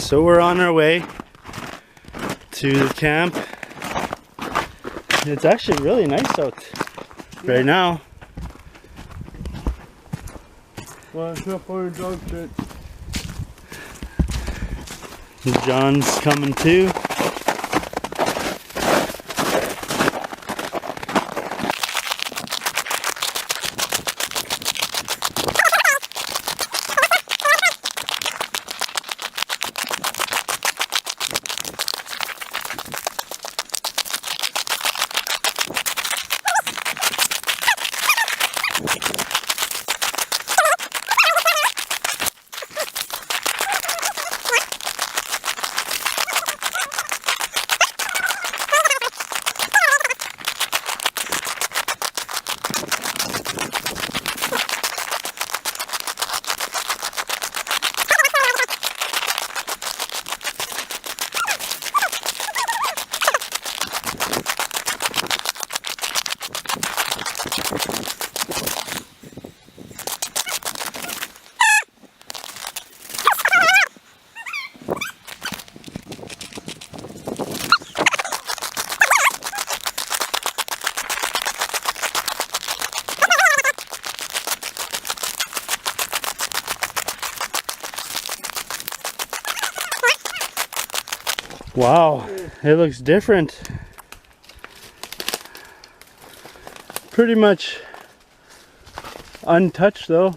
So we're on our way to the camp. It's actually really nice out right now. Watch out for the dog shit. John's coming too. Wow, it looks different. Pretty much untouched though.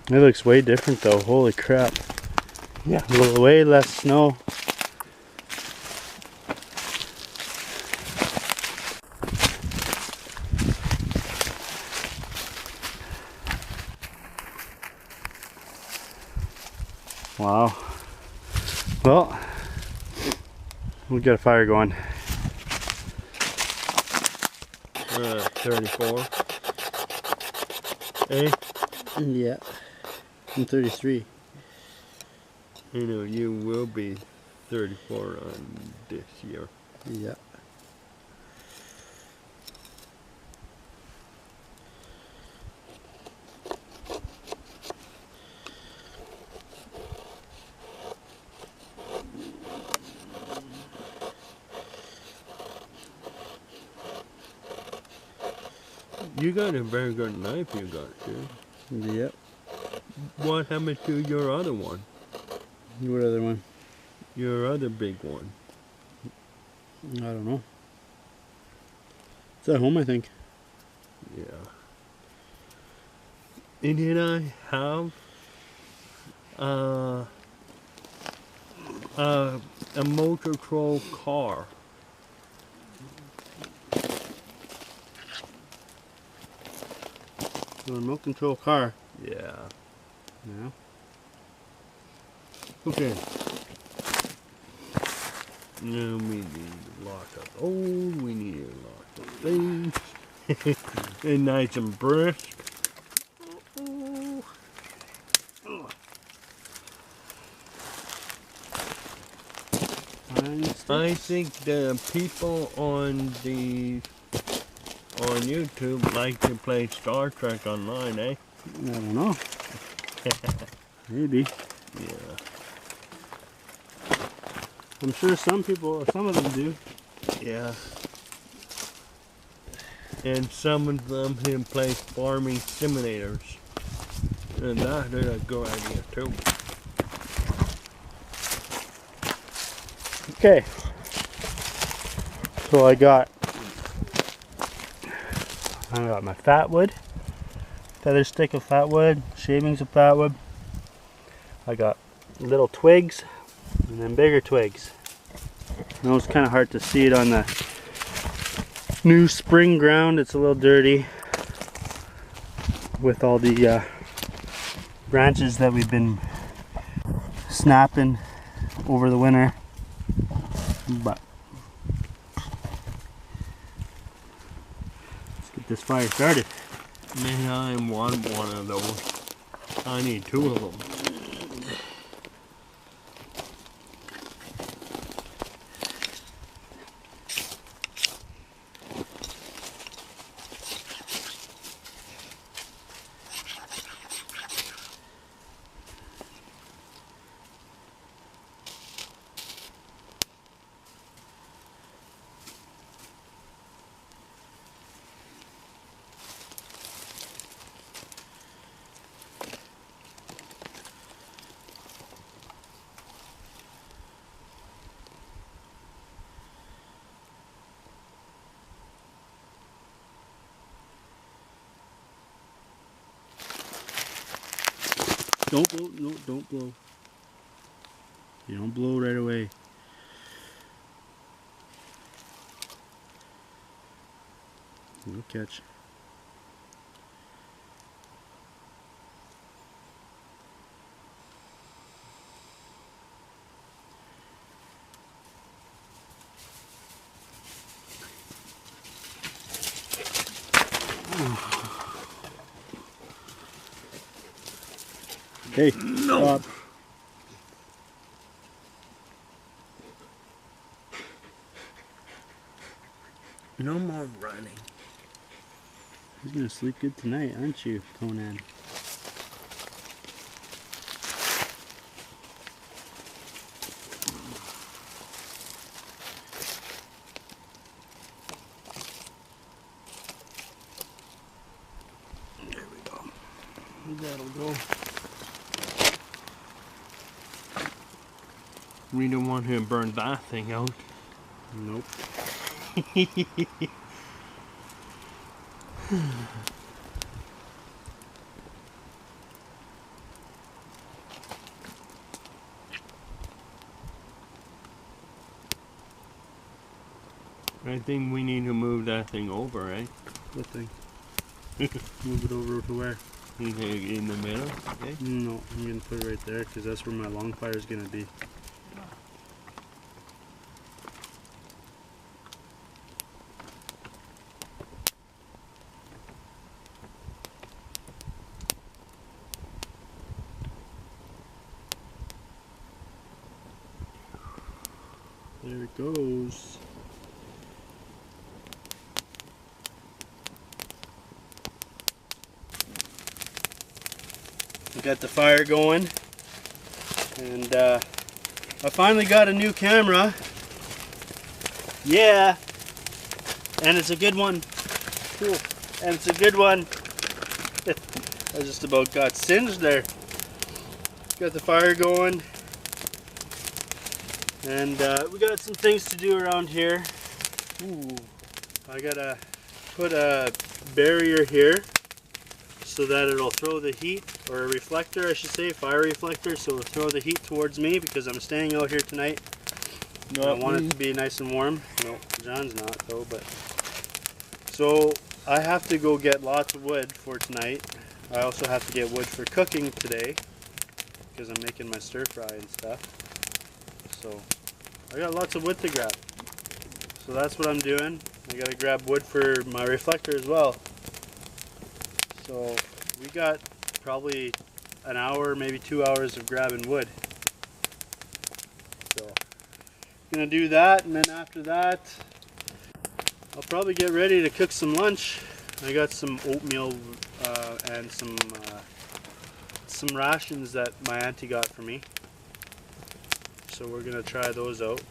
It looks way different though, holy crap. Yeah, a little way less snow. Wow. Well, we got a fire going. 34. Eh? Yeah. I'm 33. You know, you will be 34 on this year. Yeah. You got a very good knife you got, dude. Yep. What happened to your other one? What other one? Your other big one? I don't know. It's at home, I think. Yeah. And then I have a motor control car. A remote control car. Yeah. Yeah. Okay. Now we need a lot of we need a lot of things. And nice and brisk. I think the people on YouTube like to play Star Trek online, eh? I don't know. Maybe. Yeah. I'm sure some of them do. Yeah. And some of them can play farming simulators. And that is a good idea too. Okay. So I got my fat wood, feather stick of fat wood, shavings of fat wood. I got little twigs and then bigger twigs. I know it's kind of hard to see it on the new spring ground. It's a little dirty with all the branches that we've been snapping over the winter. But let's get this fire started. Man, I want one of those. I need two of them. Don't blow. No, don't blow. You don't blow right away. No catch. Hey, No. stop. No more running. You're gonna sleep good tonight, aren't you, Conan? There we go. That'll go. We don't want to burn that thing out. Nope. I think we need to move that thing over, right? What thing? Move it over to where? In the middle, okay? No, I'm gonna put it right there because that's where my long fire is gonna be. There it goes. We got the fire going, and I finally got a new camera. Yeah, and it's a good one. Cool, and it's a good one. I just about got singed there. Got the fire going, and we got some things to do around here. Ooh, I gotta put a barrier here so that it'll throw the heat, or a reflector I should say, fire reflector, so it'll throw the heat towards me because I'm staying out here tonight. I want it to be nice and warm. No, John's not though, but so I have to go get lots of wood for tonight. I also have to get wood for cooking today because I'm making my stir fry and stuff. So I got lots of wood to grab. So that's what I'm doing. I gotta grab wood for my reflector as well. So we got probably an hour, maybe 2 hours of grabbing wood. So gonna do that, and then after that I'll probably get ready to cook some lunch. I got some oatmeal and some rations that my auntie got for me. So we're gonna try those out.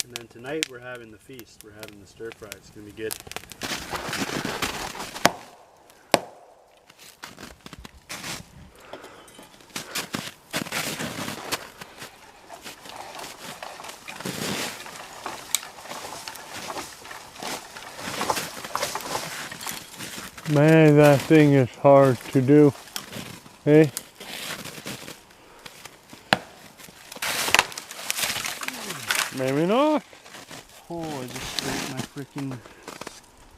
And then tonight we're having the feast. We're having the stir fry. It's gonna be good. Man, that thing is hard to do. Hey? Maybe not. Oh, I just scraped my freaking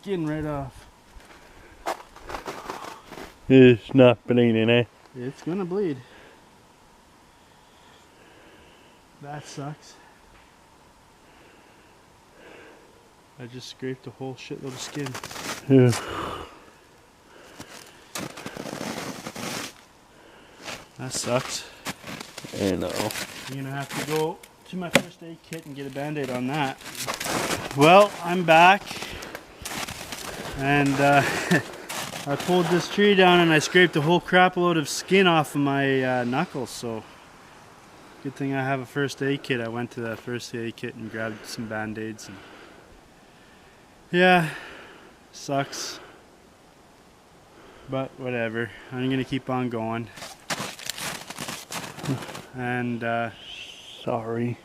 skin right off. It's not bleeding, eh? It's gonna bleed. That sucks. I just scraped a whole shitload of skin. Yeah. That sucks. I know. I'm gonna have to go to my first aid kit and get a band-aid on that. Well, I'm back, and I pulled this tree down and I scraped a whole crap load of skin off of my knuckles, so good thing I have a first aid kit. I went to that first aid kit and grabbed some band-aids, and yeah, sucks, but whatever. I'm gonna keep on going. And Sorry.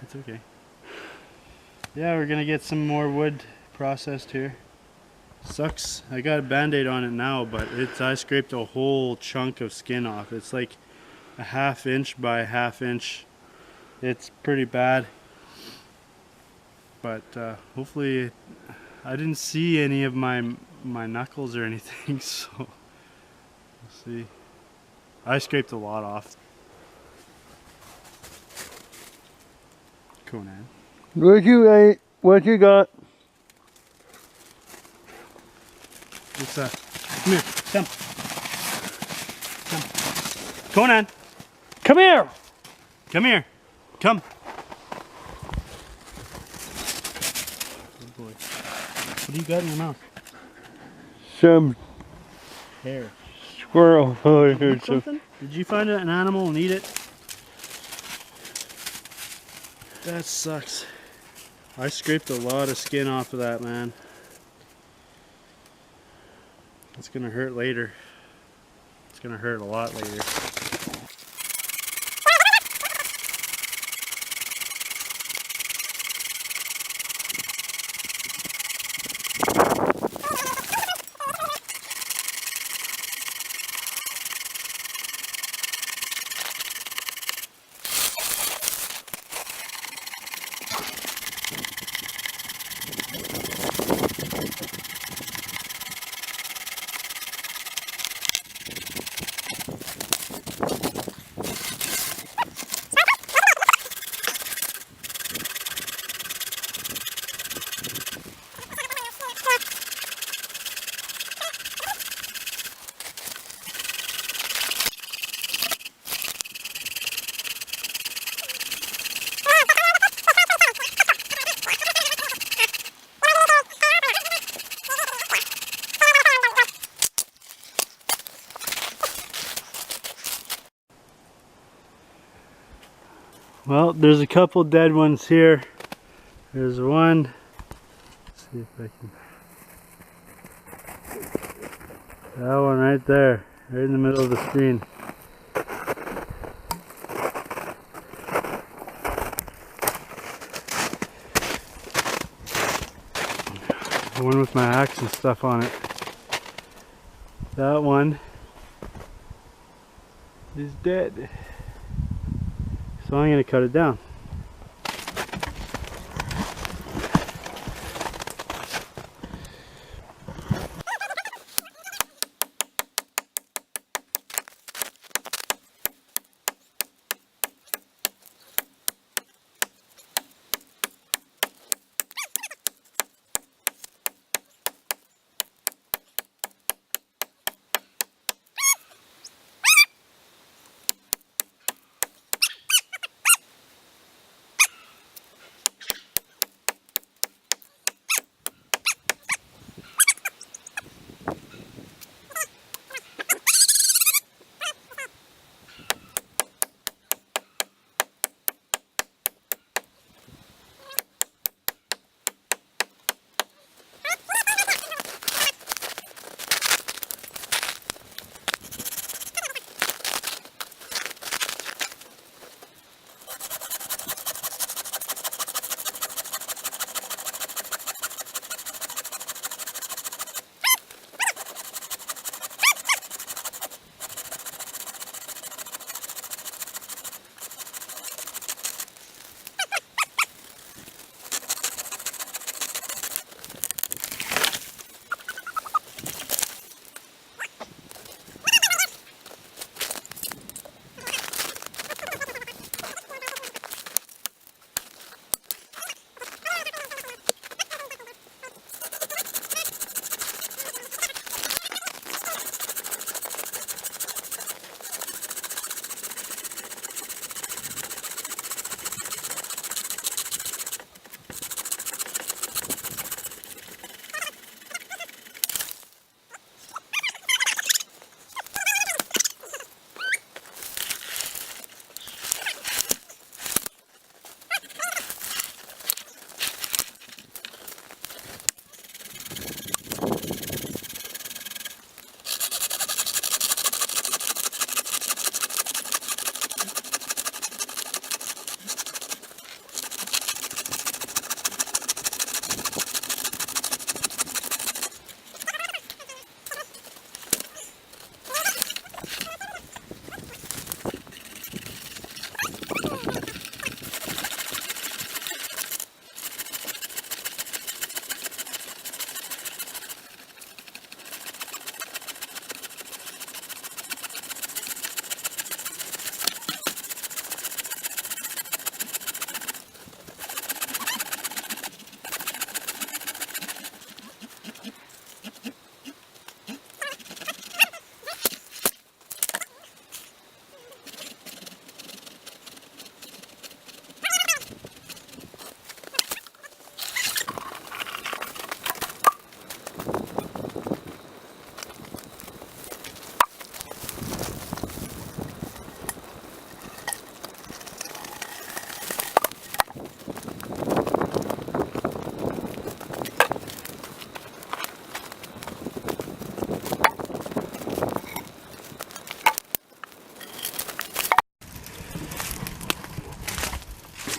it's okay. Yeah, we're gonna get some more wood processed here. Sucks. I got a band-aid on it now, but I scraped a whole chunk of skin off. It's like a 1/2 inch by 1/2 inch. It's pretty bad. But hopefully, I didn't see any of my knuckles or anything, so we'll see. I scraped a lot off. Conan. What you ate? What you got? What's that? Come here. Come. Come. Conan. Come here! Come here. Come. Oh boy. What do you got in your mouth? Some Hair. squirrel over here. Eat something? Did you find an animal and eat it? That sucks. I scraped a lot of skin off of that, man. It's gonna hurt later. It's gonna hurt a lot later. Well, there's a couple dead ones here. There's one. Let's see if I can. That one right there, right in the middle of the screen. The one with my axe and stuff on it. That one is dead. So I'm going to cut it down.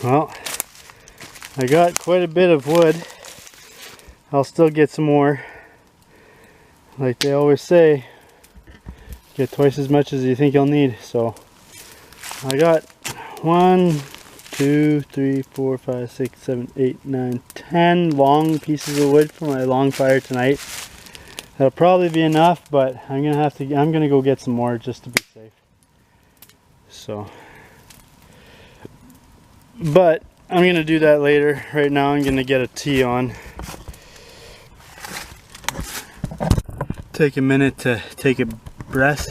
Well, I got quite a bit of wood. I'll still get some more. Like they always say, get twice as much as you think you'll need. So I got 1, 2, 3, 4, 5, 6, 7, 8, 9, 10 long pieces of wood for my long fire tonight. That'll probably be enough, but I'm gonna go get some more just to be safe. So, but I'm gonna do that later. Right now I'm gonna get a tea on. Take a minute to take a breath.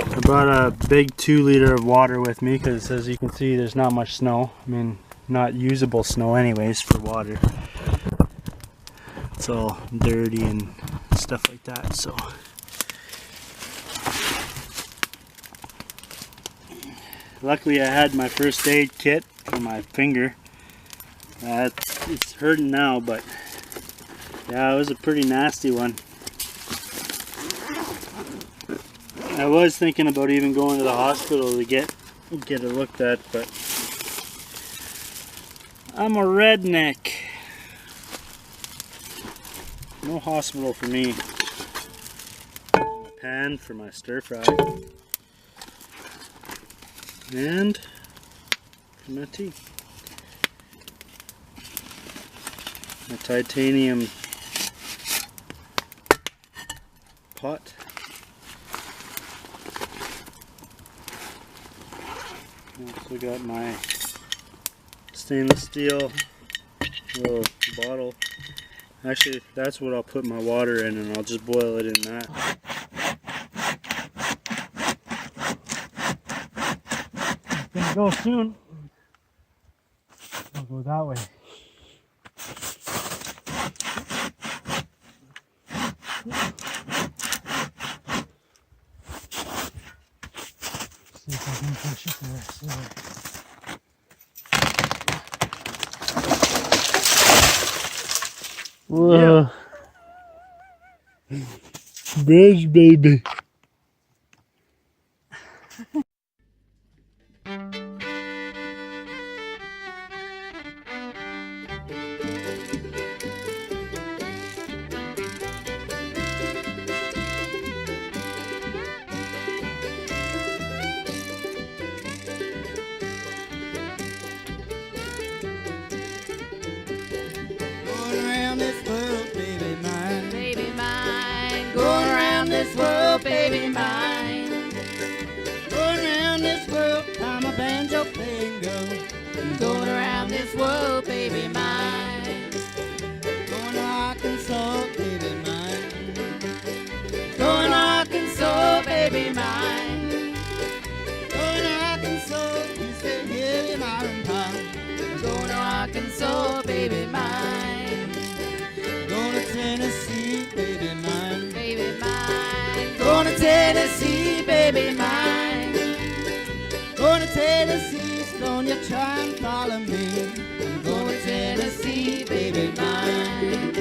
I brought a big 2 liter of water with me because, as you can see, there's not much snow. I mean, not usable snow anyways for water. It's all dirty and stuff like that, so. Luckily I had my first aid kit for my finger. It's hurting now, but yeah, it was a pretty nasty one. I was thinking about even going to the hospital to get it looked at, but I'm a redneck. No hospital for me. A pan for my stir fry. And for my tea. A titanium pot. Also got my stainless steel little bottle. Actually, that's what I'll put my water in, and I'll just boil it in that. It's gonna go soon. I'll go that way. See if I can push it there. Whoa. Yeah. Bridge, baby. This world, baby mine. Going around this world, I'm a banjo playing girl. Going around this world, baby mine. Going to Arkansas, baby mine. Going to Arkansas, baby mine. Going to Arkansas, you say heavy mountain pie. Going to Arkansas, baby mine. Going to Tennessee, baby mine. Baby mine. Going to Tennessee, baby mine. Going to Tennessee, so don't you try and follow me. I'm going to Tennessee, baby mine.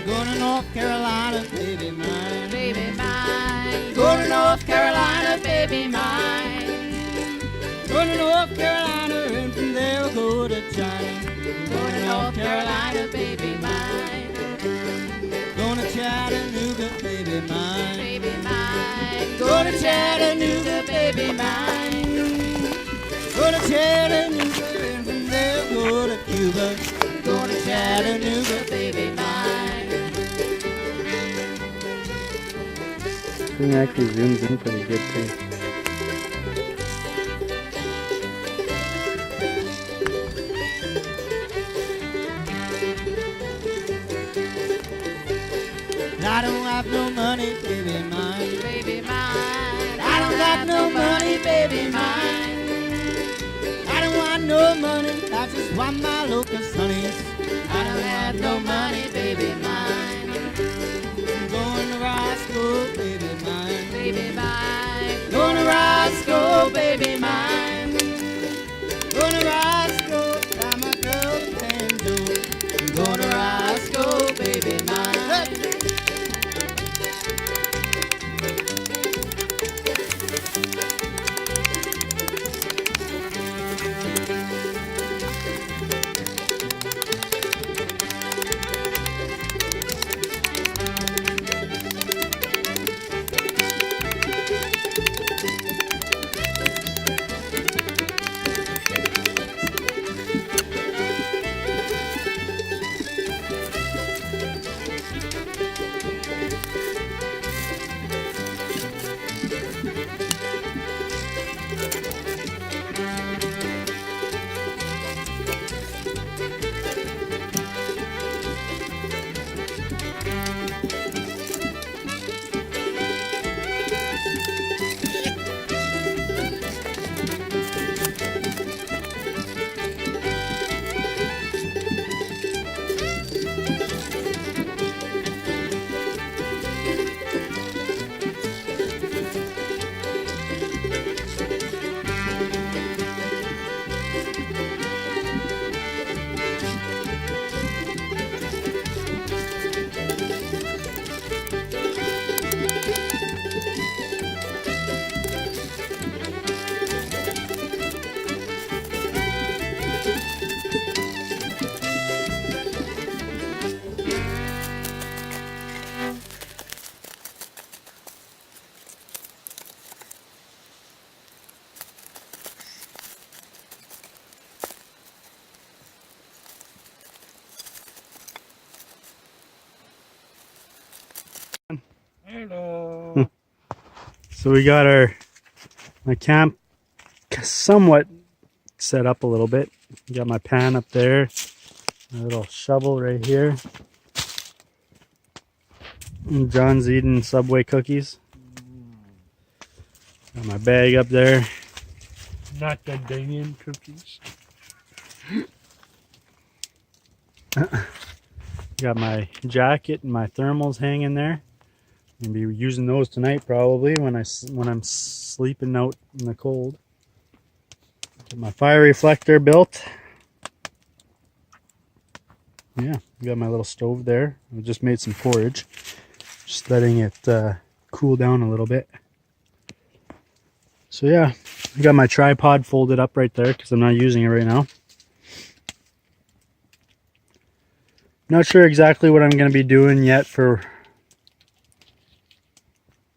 Going to North Carolina, baby mine. Baby mine. Going to North Carolina, baby mine. Going to North Carolina, and from there we'll go to China. Going to North Carolina, baby mine. Going to Chattanooga, baby mine. Baby mine. Going to Chattanooga, baby mine. Going to Chattanooga, and from there we'll go to Cuba. Going to Chattanooga, baby mine. This thing actually zooms in pretty good too. I don't have no money, baby mine. Baby mine. I don't got no money, baby mine. I don't want no money, I just want my locust honeys. I don't have no money, baby mine. I'm going to Ross Hello. So we got my camp somewhat set up a little bit. Got my pan up there, my little shovel right here. And John's eating Subway cookies. Got my bag up there. Not the Damien cookies. Got my jacket and my thermals hanging there. Gonna be using those tonight probably when I'm sleeping out in the cold. Got my fire reflector built. Yeah, got my little stove there. I just made some porridge. Just letting it cool down a little bit. So yeah, I got my tripod folded up right there because I'm not using it right now. Not sure exactly what I'm going to be doing yet for...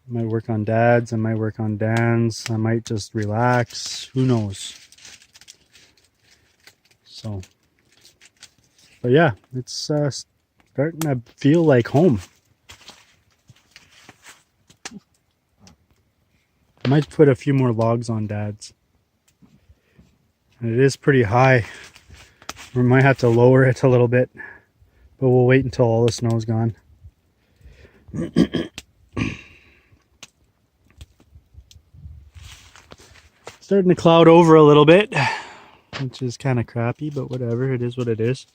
I might work on Dad's, I might work on Dan's, I might just relax, who knows. So, but yeah, it's starting to feel like home. I might put a few more logs on Dad's. And it is pretty high. We might have to lower it a little bit, but we'll wait until all the snow's gone. Starting to cloud over a little bit, which is kind of crappy, but whatever, it is what it is.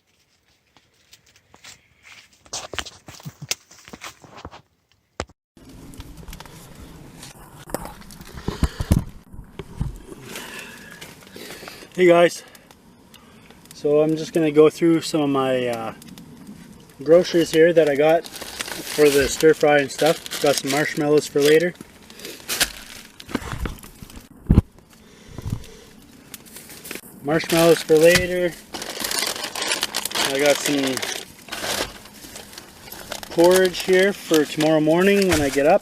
Hey guys, so I'm just going to go through some of my groceries here that I got for the stir fry and stuff. Got some marshmallows for later. Marshmallows for later. I got some porridge here for tomorrow morning when I get up.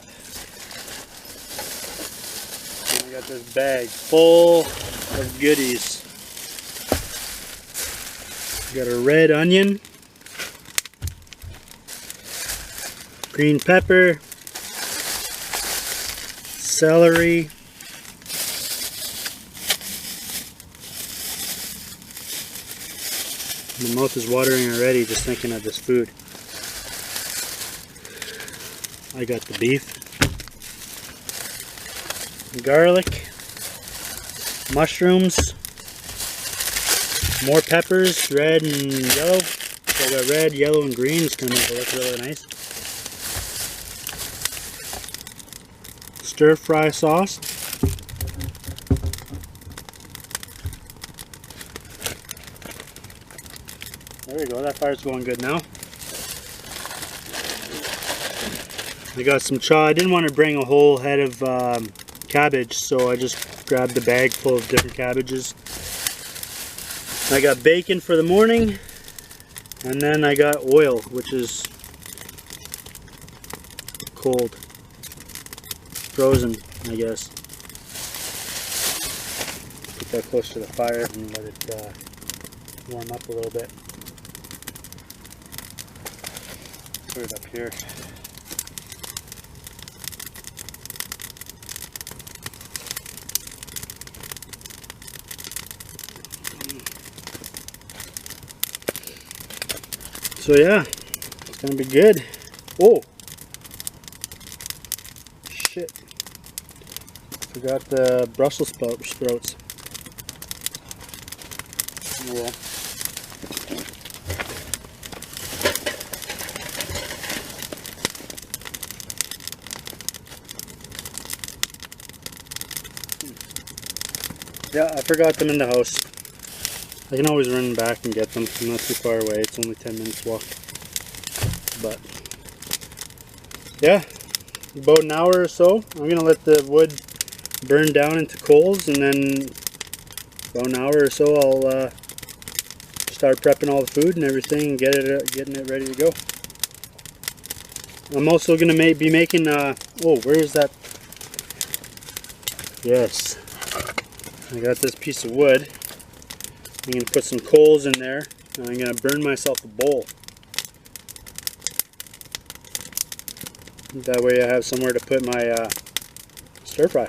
And I got this bag full of goodies. Got a red onion, green pepper, celery, my mouth is watering already just thinking of this food. I got the beef, garlic, mushrooms, more peppers, red and yellow. So I got red, yellow, and green. It's going to make it look really nice. Stir fry sauce. There we go, that fire's going good now. I got some I didn't want to bring a whole head of cabbage, so I just grabbed a bag full of different cabbages. I got bacon for the morning, and then I got oil, which is cold, frozen, I guess. Put that close to the fire and let it warm up a little bit. Put it up here. So yeah, it's gonna be good. Oh, shit! Forgot the Brussels sprouts. Oh well. Yeah, I forgot them in the house. I can always run back and get them. I'm not too far away. It's only 10 minutes walk. But yeah, about an hour or so. I'm gonna let the wood burn down into coals, and then about an hour or so I'll start prepping all the food and everything and getting it ready to go. I'm also gonna be making oh, where is that? Yes, I got this piece of wood. I'm going to put some coals in there, and I'm going to burn myself a bowl. That way I have somewhere to put my stir fry.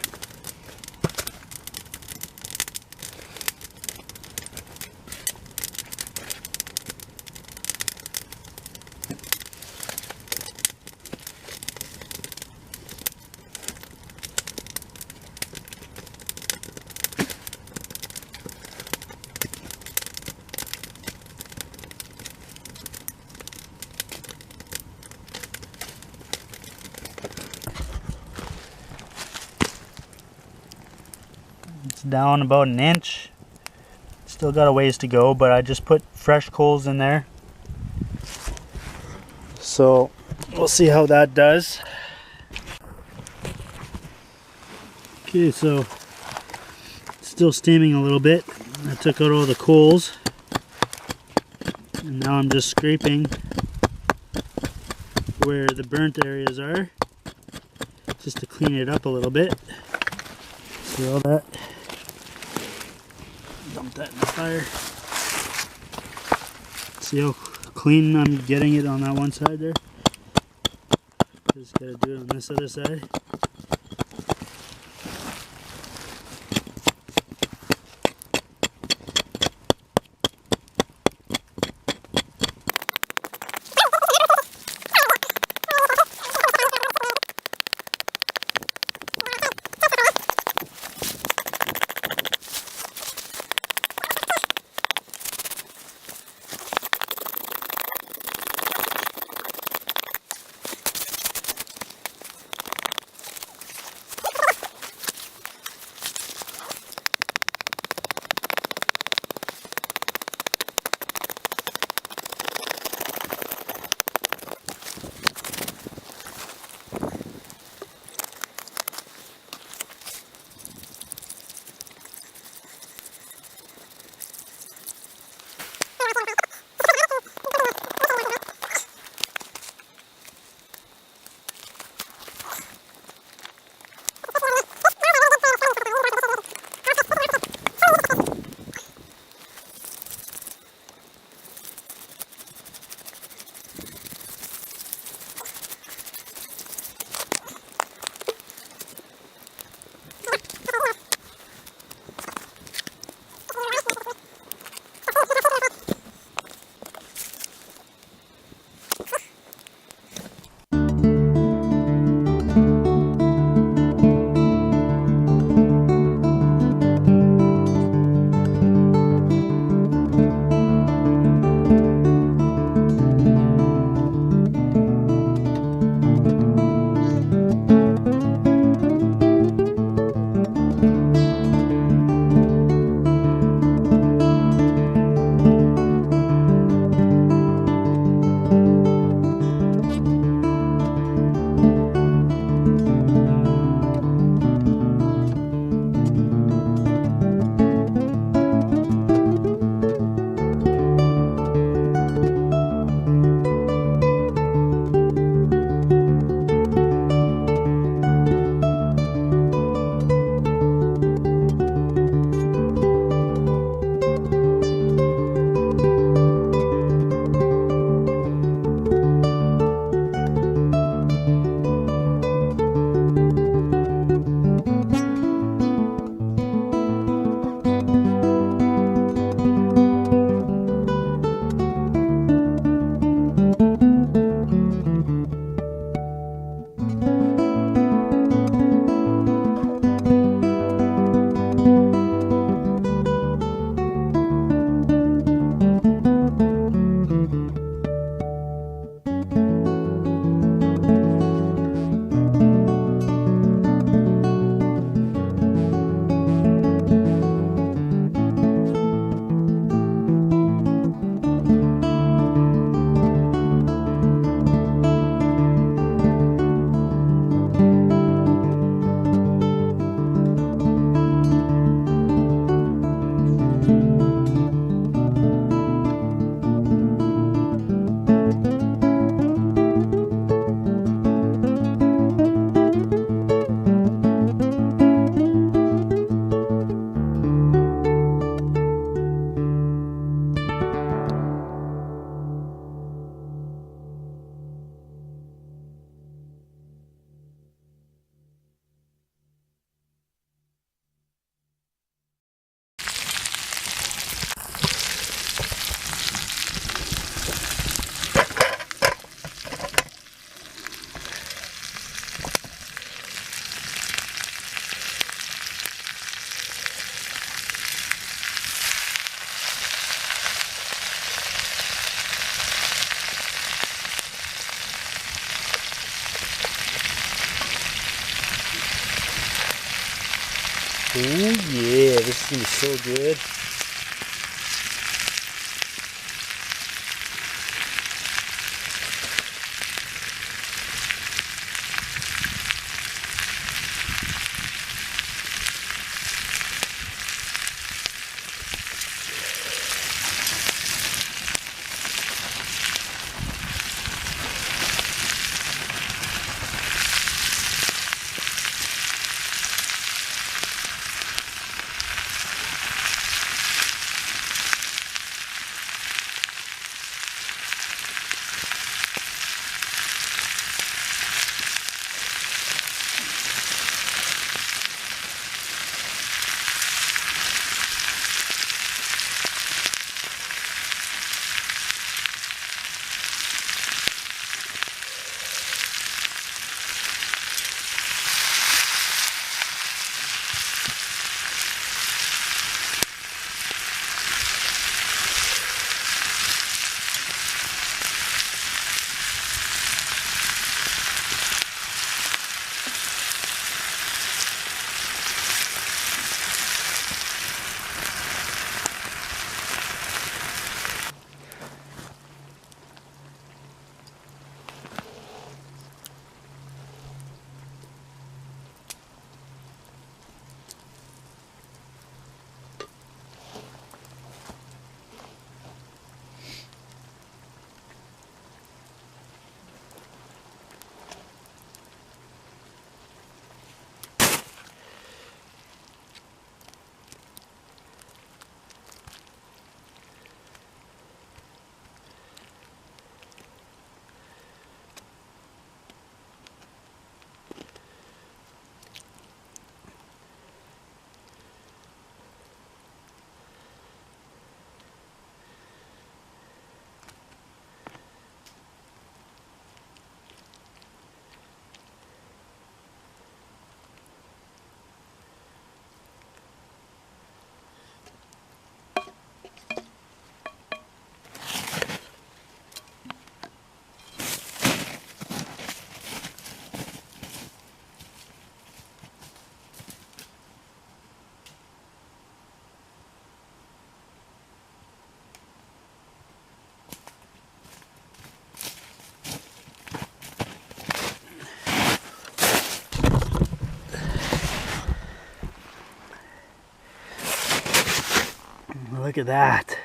It's down about an inch. Still got a ways to go, but I just put fresh coals in there. So we'll see how that does. Okay, so it's still steaming a little bit. I took out all the coals. And now I'm just scraping where the burnt areas are, just to clean it up a little bit. See all that? Dump that in the fire. See how clean I'm getting it on that one side there? Just gotta do it on this other side. Oh yeah, this is gonna be so good. Look at that.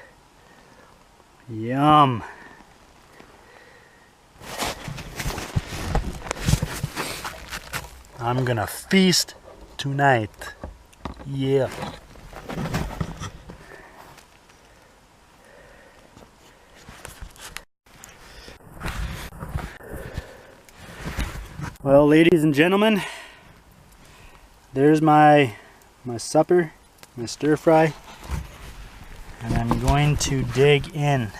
Yum. I'm gonna feast tonight. Yeah. Well, ladies and gentlemen, there's my supper, my stir fry. And I'm going to dig in.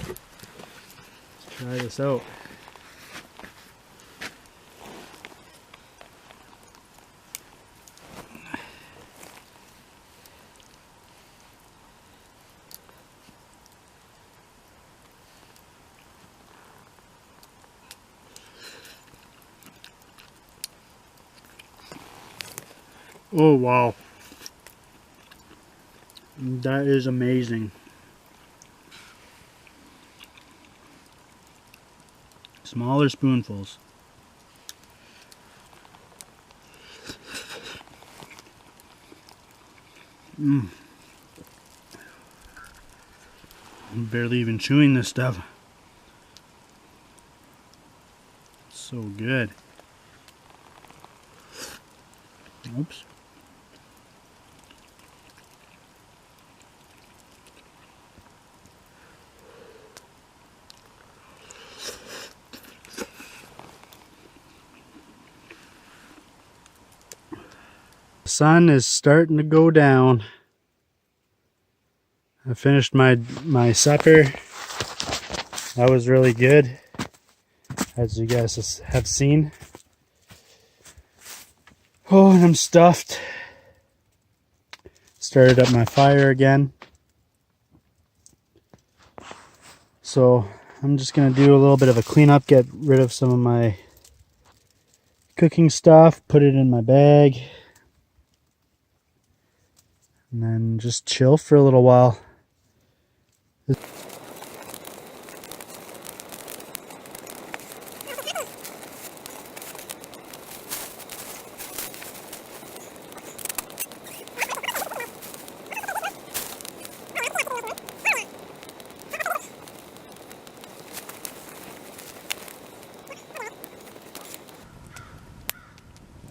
Let's try this out. Oh wow. That is amazing. Smaller spoonfuls. I'm barely even chewing this stuff. So good. Oops. The sun is starting to go down. I finished my supper. That was really good, as you guys have seen. Oh, and I'm stuffed. Started up my fire again. So I'm just gonna do a little bit of a cleanup, get rid of some of my cooking stuff, put it in my bag, and then just chill for a little while.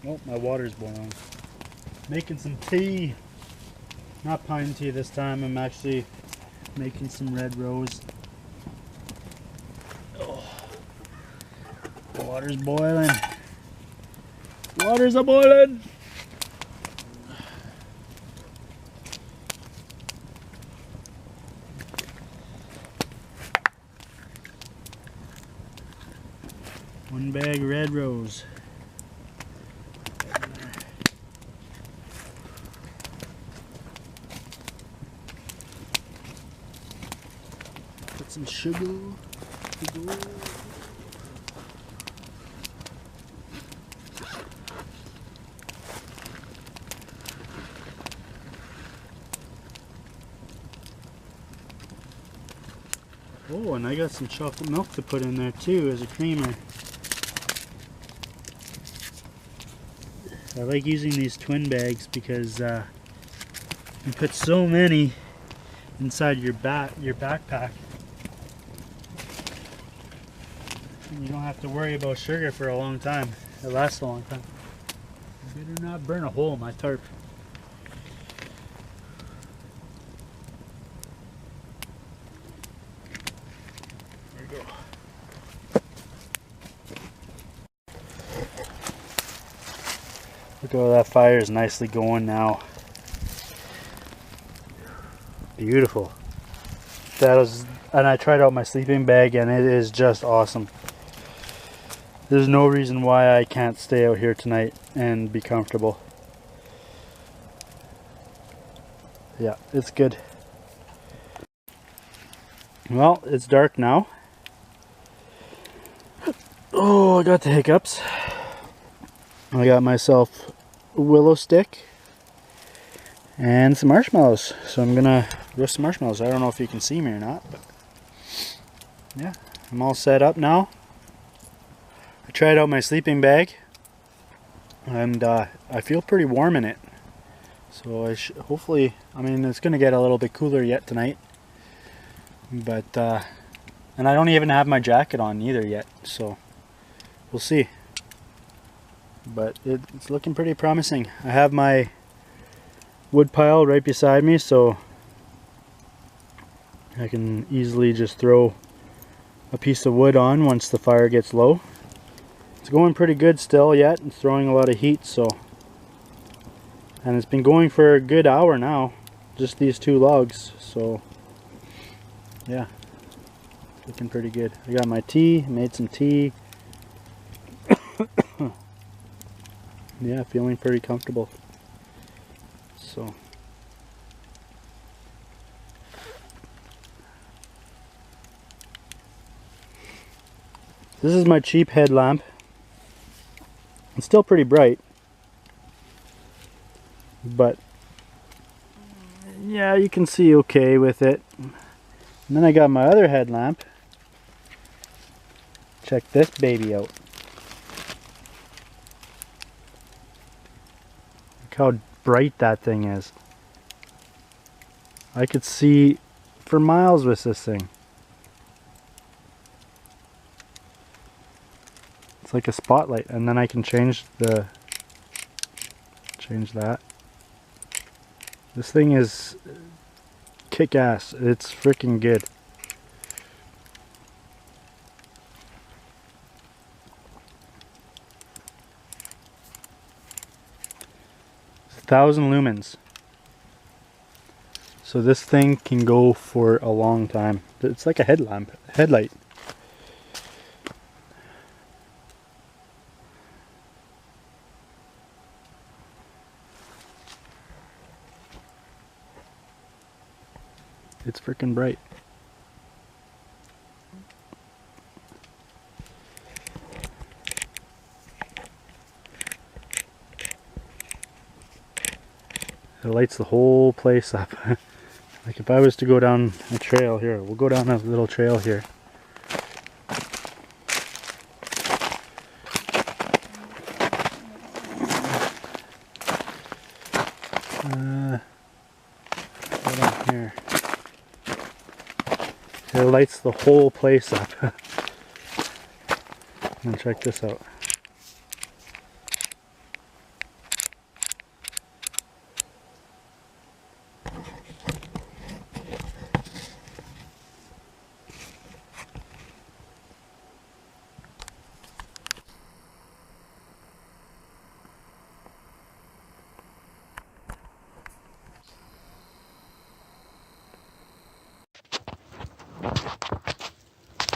Oh, my water's boiling. Making some tea. Not pine tea this time. I'm actually making some red rose. Oh, the water's boiling. Water's a boiling. One bag red rose. Put some sugar. Oh, and I got some chocolate milk to put in there too as a creamer. I like using these twin bags because you put so many inside your backpack. And you don't have to worry about sugar for a long time. It lasts a long time. I better not burn a hole in my tarp. There we go. Look how that fire is nicely going now. Beautiful. And I tried out my sleeping bag and it is just awesome. There's no reason why I can't stay out here tonight and be comfortable. Yeah, it's good. Well, it's dark now. Oh, I got the hiccups. I got myself a willow stick and some marshmallows. So I'm gonna roast some marshmallows. I don't know if you can see me or not, but yeah, I'm all set up now. I tried out my sleeping bag and I feel pretty warm in it. So I hopefully, I mean, it's gonna get a little bit cooler yet tonight. But and I don't even have my jacket on either yet, so we'll see. But it's looking pretty promising. I have my wood pile right beside me, so I can easily just throw a piece of wood on once the fire gets low. It's going pretty good still yet. It's throwing a lot of heat, so, and it's been going for a good hour now, just these two logs. So yeah, looking pretty good. I got my tea, made some tea. Yeah, feeling pretty comfortable. So this is my cheap headlamp. It's still pretty bright, but yeah, you can see okay with it. And then I got my other headlamp. Check this baby out. Look how bright that thing is. I could see for miles with this thing. It's like a spotlight, and then I can change that. This thing is kick-ass. It's freaking good. It's 1,000 lumens. So this thing can go for a long time. It's like a headlight. It's freaking bright. It lights the whole place up. Like if I was to go down a trail here, we'll go down a little trail here. Go down here. It lights the whole place up. And check this out.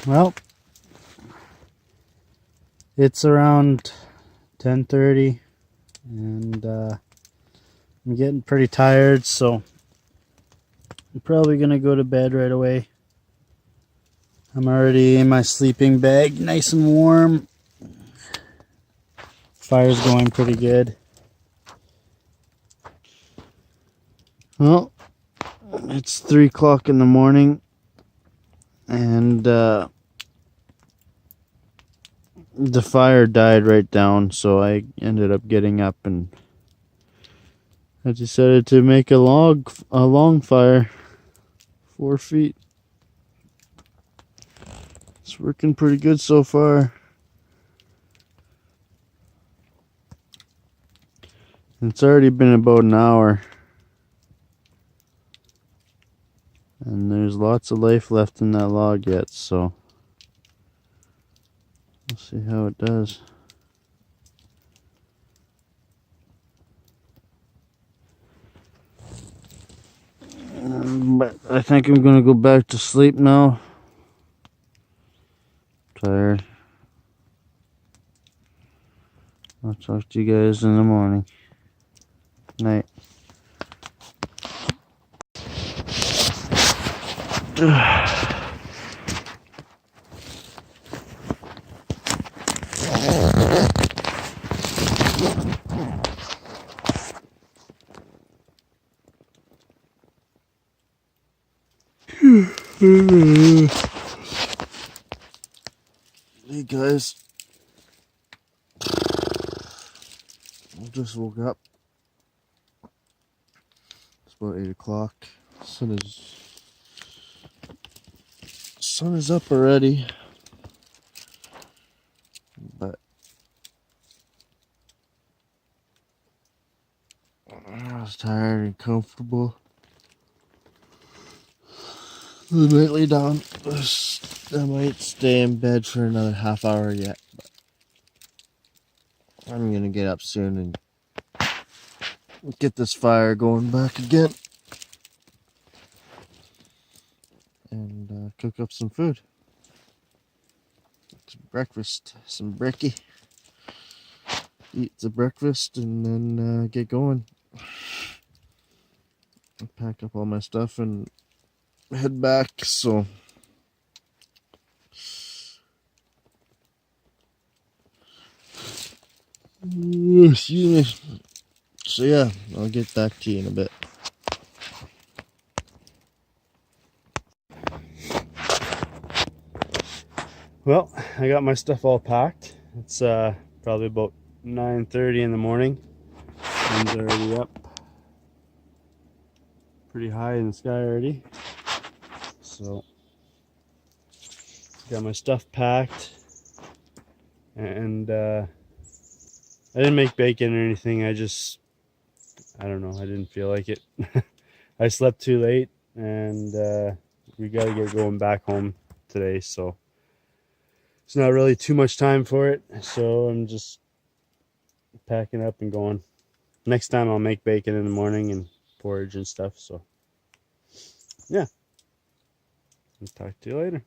Well, it's around 10:30 and I'm getting pretty tired, so I'm probably gonna go to bed right away. I'm already in my sleeping bag, nice and warm. Fire's going pretty good. Well, it's 3 o'clock in the morning and the fire died right down, so I ended up getting up and I decided to make a long fire, 4 feet. It's working pretty good so far. It's already been about an hour. And there's lots of life left in that log yet, so we'll see how it does. But I think I'm gonna go back to sleep now. Tired. I'll talk to you guys in the morning. Night. Hey guys, I just woke up. It's about 8 o'clock. Sun is up already, but I was tired and comfortable. I might lay down. I might stay in bed for another half hour yet, but I'm gonna get up soon and get this fire going back again and cook up some food. Some breakfast, some brekkie. Eat the breakfast and then get going. Pack up all my stuff and head back, so excuse me. So yeah, I'll get back to you in a bit. Well, I got my stuff all packed. It's probably about 9:30 in the morning. Sun's already up. Pretty high in the sky already. So, got my stuff packed. And I didn't make bacon or anything. I don't know, I didn't feel like it. I slept too late and we gotta get going back home today, so it's not really too much time for it, so I'm just packing up and going. Next time I'll make bacon in the morning and porridge and stuff, so yeah. I'll talk to you later.